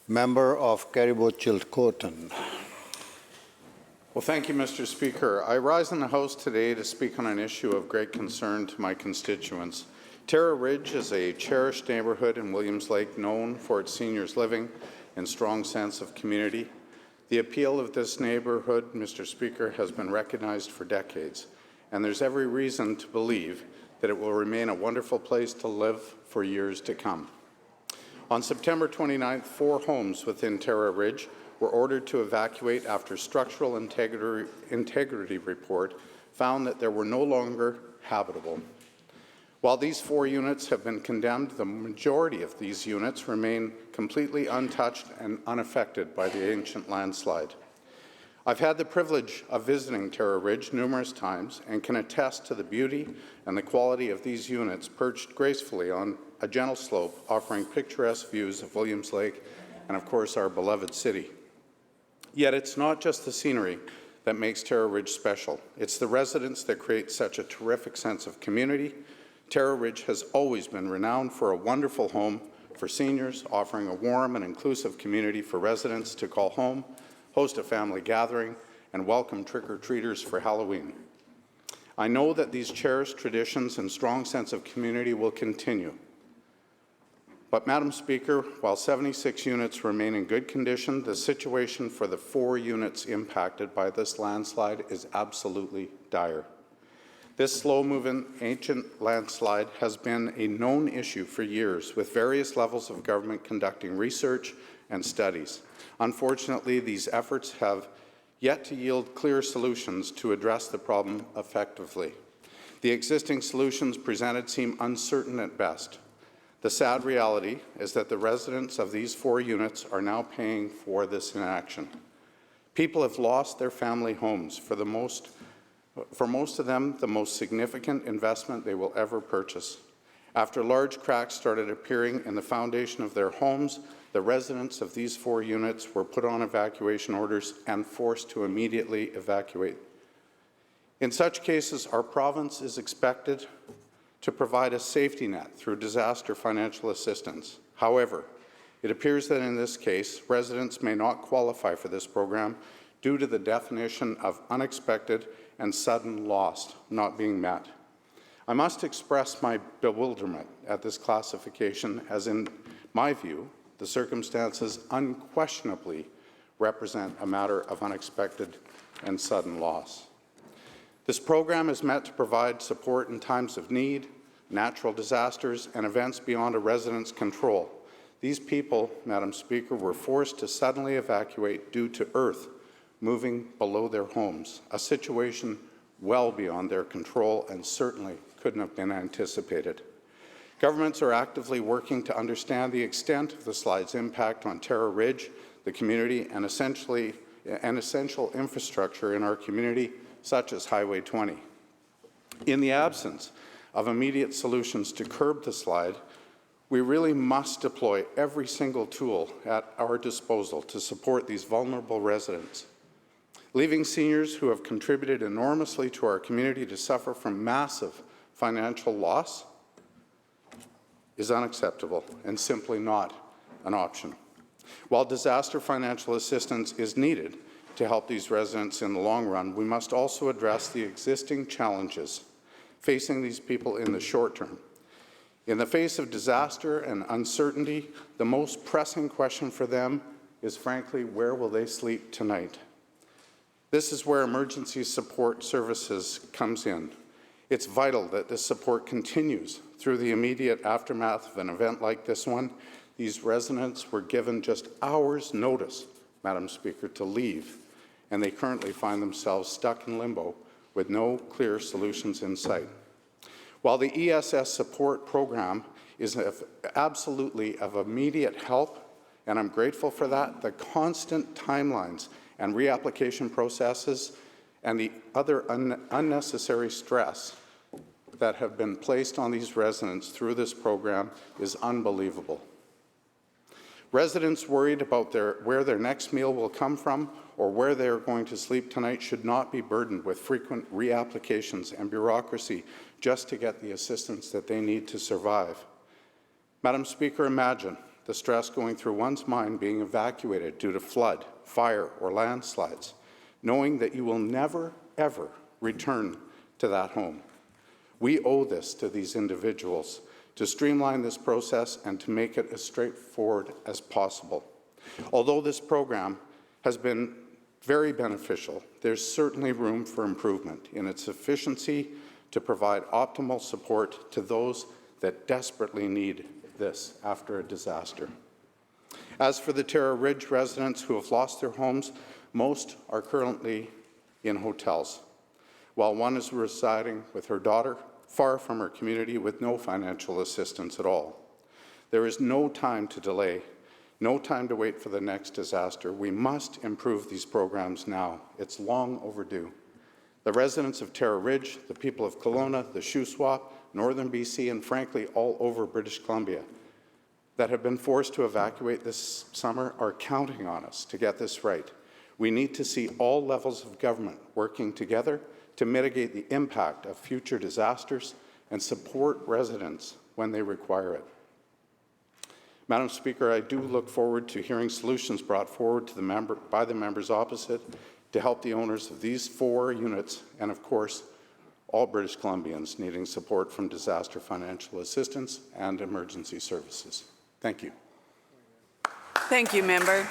Member of Caribou-Chilcotin. Well, thank you, Mr. Speaker. I rise in the House today to speak on an issue of great concern to my constituents. Terra Ridge is a cherished neighbourhood in Williams Lake known for its seniors living and strong sense of community. The appeal of this neighbourhood, Mr. Speaker, has been recognized for decades, and there's every reason to believe that it will remain a wonderful place to live for years to come. On September 29th, 4 homes within Terra Ridge were ordered to evacuate after structural integrity report found that they were no longer habitable. While these 4 units have been condemned, the majority of these units remain completely untouched and unaffected by the ancient landslide. I've had the privilege of visiting Terra Ridge numerous times and can attest to the beauty and the quality of these units perched gracefully on a gentle slope offering picturesque views of Williams Lake and, of course, our beloved city. Yet it's not just the scenery that makes Terra Ridge special. It's the residents that create such a terrific sense of community. Terra Ridge has always been renowned for a wonderful home for seniors, offering a warm and inclusive community for residents to call home, host a family gathering, and welcome trick-or-treaters for Halloween. I know that these cherished traditions and strong sense of community will continue. But, Madam Speaker, while 76 units remain in good condition, the situation for the 4 units impacted by this landslide is absolutely dire. This slow-moving ancient landslide has been a known issue for years, with various levels of government conducting research and studies. Unfortunately, these efforts have yet to yield clear solutions to address the problem effectively. The existing solutions presented seem uncertain at best. The sad reality is that the residents of these 4 units are now paying for this inaction. People have lost their family homes, for most of them, the most significant investment they will ever purchase. After large cracks started appearing in the foundation of their homes, the residents of these 4 units were put on evacuation orders and forced to immediately evacuate. In such cases, our province is expected to provide a safety net through disaster financial assistance. However, it appears that in this case, residents may not qualify for this program due to the definition of unexpected and sudden loss not being met. I must express my bewilderment at this classification, as in my view, the circumstances unquestionably represent a matter of unexpected and sudden loss. This program is meant to provide support in times of need, natural disasters, and events beyond a resident's control. These people, Madam Speaker, were forced to suddenly evacuate due to earth moving below their homes, a situation well beyond their control and certainly couldn't have been anticipated. Governments are actively working to understand the extent of the slide's impact on Terra Ridge, the community, and essential infrastructure in our community, such as Highway 20. In the absence of immediate solutions to curb the slide, we really must deploy every single tool at our disposal to support these vulnerable residents. Leaving seniors who have contributed enormously to our community to suffer from massive financial loss is unacceptable and simply not an option. While disaster financial assistance is needed to help these residents in the long run, we must also address the existing challenges facing these people in the short term. In the face of disaster and uncertainty, the most pressing question for them is, frankly, where will they sleep tonight? This is where emergency support services comes in. It's vital that this support continues through the immediate aftermath of an event like this one. These residents were given just hours' notice, Madam Speaker, to leave, and they currently find themselves stuck in limbo with no clear solutions in sight. While the ESS support program is absolutely of immediate help, and I'm grateful for that, the constant timelines and reapplication processes and the other unnecessary stress that have been placed on these residents through this program is unbelievable. Residents worried about where their next meal will come from or where they are going to sleep tonight should not be burdened with frequent reapplications and bureaucracy just to get the assistance that they need to survive. Madam Speaker, imagine the stress going through one's mind being evacuated due to flood, fire, or landslides, knowing that you will never, ever return to that home. We owe this to these individuals to streamline this process and to make it as straightforward as possible. Although this program has been very beneficial, there's certainly room for improvement in its efficiency to provide optimal support to those that desperately need this after a disaster. As for the Terra Ridge residents who have lost their homes, most are currently in hotels, while one is residing with her daughter far from her community with no financial assistance at all. There is no time to delay, no time to wait for the next disaster. We must improve these programs now. It's long overdue. The residents of Terra Ridge, the people of Kelowna, the Shuswap, Northern BC, and frankly all over British Columbia that have been forced to evacuate this summer are counting on us to get this right. We need to see all levels of government working together to mitigate the impact of future disasters and support residents when they require it. Madam Speaker, I do look forward to hearing solutions brought forward to by the members opposite to help the owners of these 4 units and, of course, all British Columbians needing support from disaster financial assistance and emergency services. Thank you. Thank you, member.